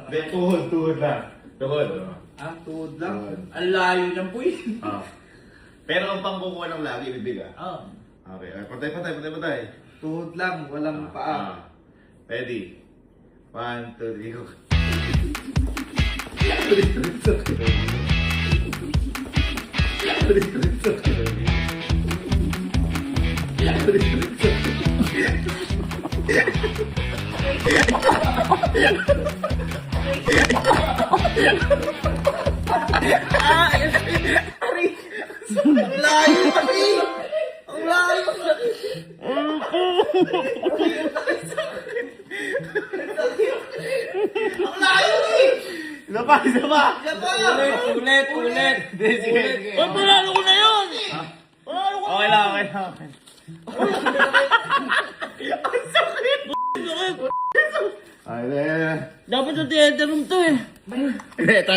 Hindi, tuhod lang. Tuhod. Ang tuhod lang. Ang layo niyang puy. Pero ang pangkukuha ng lagi, bibig Oo. Okay, patay. Tuhod lang, walang paa. Ready? 1, 2, 3, go. Ang layo kasi! Ang layo! Ang layo eh! Isa pa! Ulit! Sige. Ba't panalo ko na yun? Okay lang. Dapat sa theater room to eh. Ito.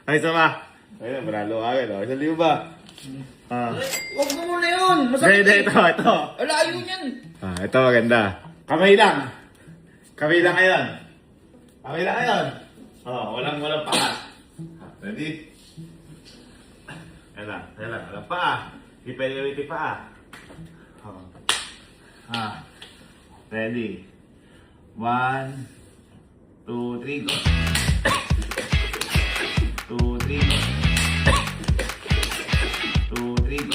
Ay, isa pa. Ayun, manalo ka agad. Isang libo ba? Huwag mo muna yun! Ito. Ang layo niyan! Ito maganda. Kamay lang ngayon. Walang paa. Ready? Ayan lang. Walang paa. Hindi pwede ulit yung paa. Ready? 1, 2, 3, go. 2, 3, go. 2, 3, go.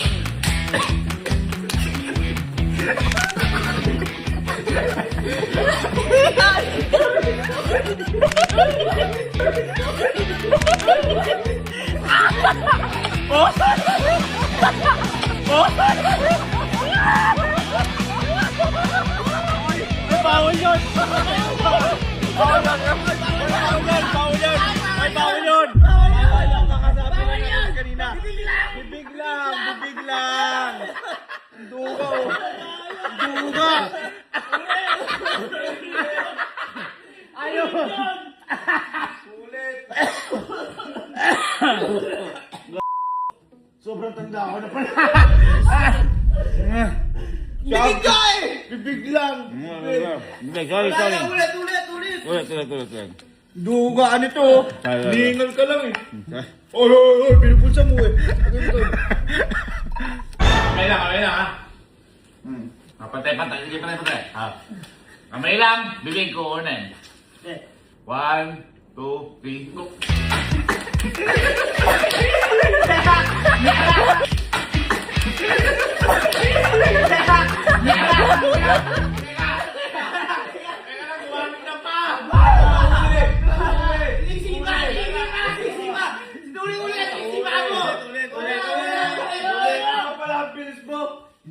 Bawal yun! Bawal yun! Kanina. Bibig lang! Duga! Ayun! Ulit! Sobrang tanda ako na pala. Bibig ka eh! Bibig lang! Sorry. Ulit. Duga, ano to? Ningal ka lang eh. Oy, pinupulsa mo eh. Kamay lang ha. Patay. Kamay lang, bibig ko unin. 1, 2, 3, go.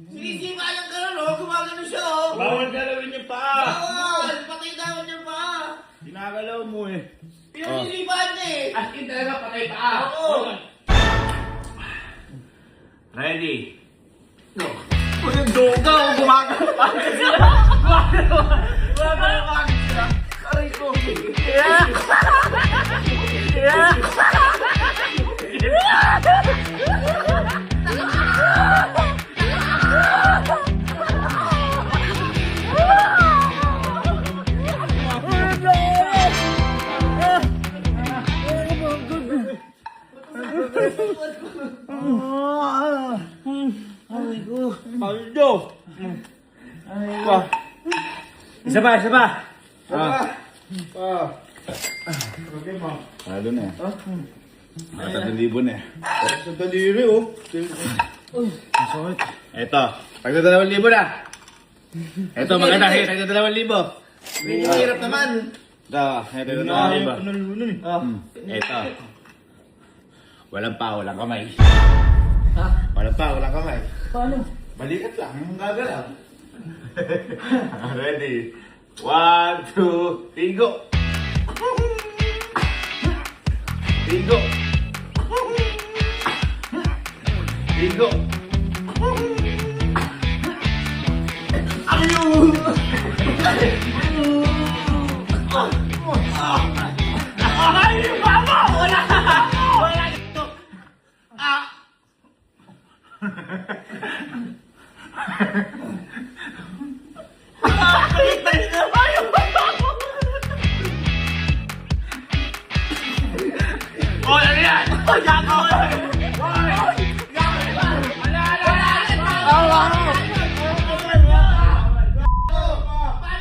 Sinisima yung gano'n, oh. Gumagano siya, oh. Bawal galawin yung paa. Bawal! Patay daw niya pa. Ginagalaw mo eh. Pinaniliban niya eh. As in talaga patay paa. Oo. Ready? Go. Yung duga, oh. Gumagano pa sila. Gumagano pa sila. Aray ko. Paldo! Isa pa! Lalo na eh. Nakatagalibo na eh. Sa daliri, oh. Eto, tagda-2,000 na. Eto, maganda. Tagda-2,000. Hirap naman. Ito, tagda-2,000. Eto. Walang pa, walang kamay. Walang pa, walang kamay. Paano? Balikat lang, yung gagalaw. Ready? 1, 2, 3, go! Go! Ayun! Ay, mama! Wala! Wala ito! Nakakalitan na tayo! Paano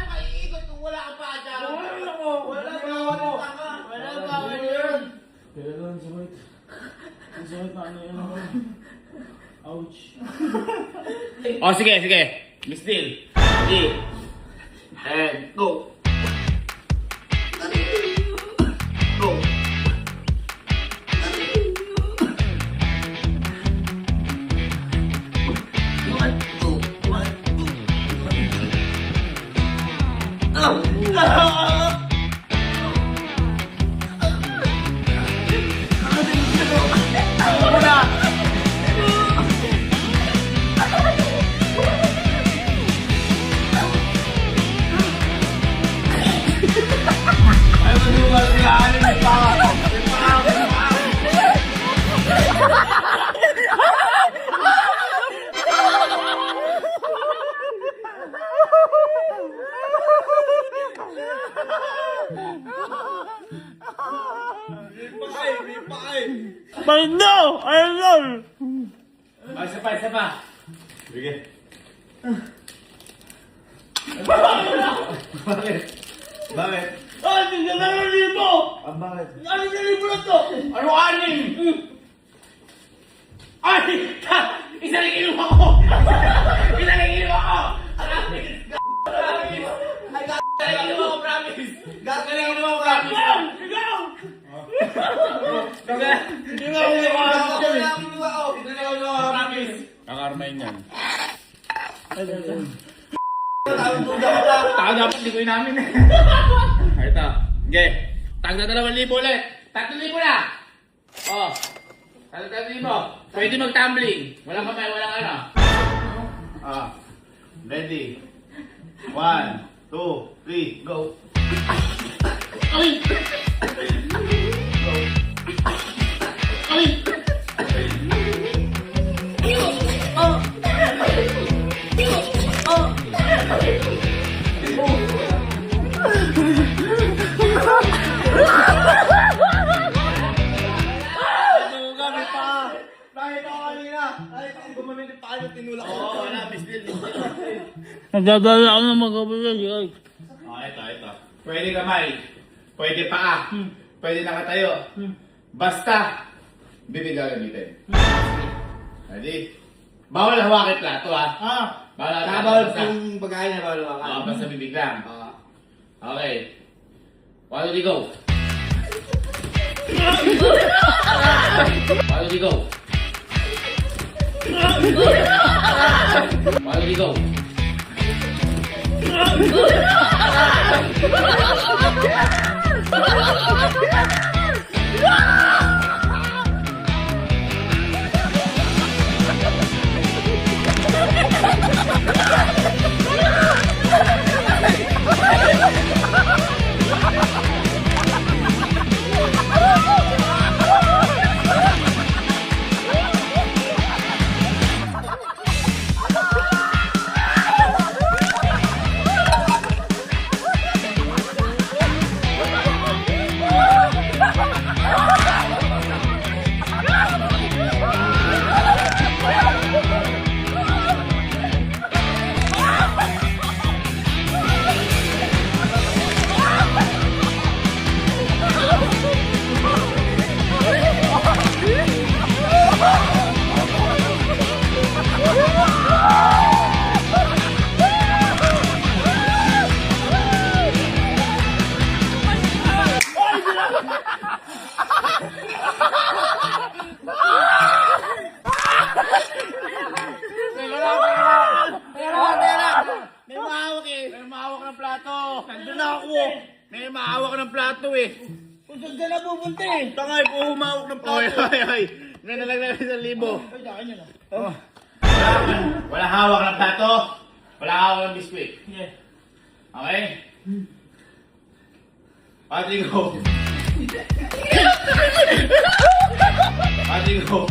ka iikot kung wala ka pa dyan? Wala ba? Kailan sakit? Ang sakit na ano yun ako. Ouch. Oh, sige, sige. Miss Neil. Sige. And go. Go. But no! I don't. Isa pa, isa pa. Sige. Bakit? Ah, tingnan na ng libo! Bakit? Ano sa libo na to? Ano anim? Ay! Isa lang inuwa ko! Isa lang inuwa ko! Promise! Isa lang inuwa ko, promise! Isa lang inuwa ko, promise! Ikaw! Kakarmain yan. Taka dapat di ko inamin eh. Ay, ito. Okay. Tag na 2,000 ulit. 3,000 na. Oh. Tag 3,000. Pwede mag-tumbling. Walang kamay, walang ano. Ready? 1, 2, 3, go! Ay! Ay! Nagdadala ako ng magkabilag. Oh, ito. Pwede kamay. Pwede paa. Pwede nakatayo. Basta, bibig gagamitin. Ready? Bawal hawakin plato ha. Bawal hawakin plato. yung pagkain na bawal Oo, basta bibig lang. Okay. 1, 2, go. 1, 2, go. 1, 2, go. May mahawak ng plato eh. Kung saan ka na pupunta eh. Tangay po humawak ng plato. Oy. Ngayon na lang namin 1,000. Ay, saan nyo na. Wala hawak ng plato. Wala hawak ng biskwit. Yeah. Okay? Pati go. Pati go.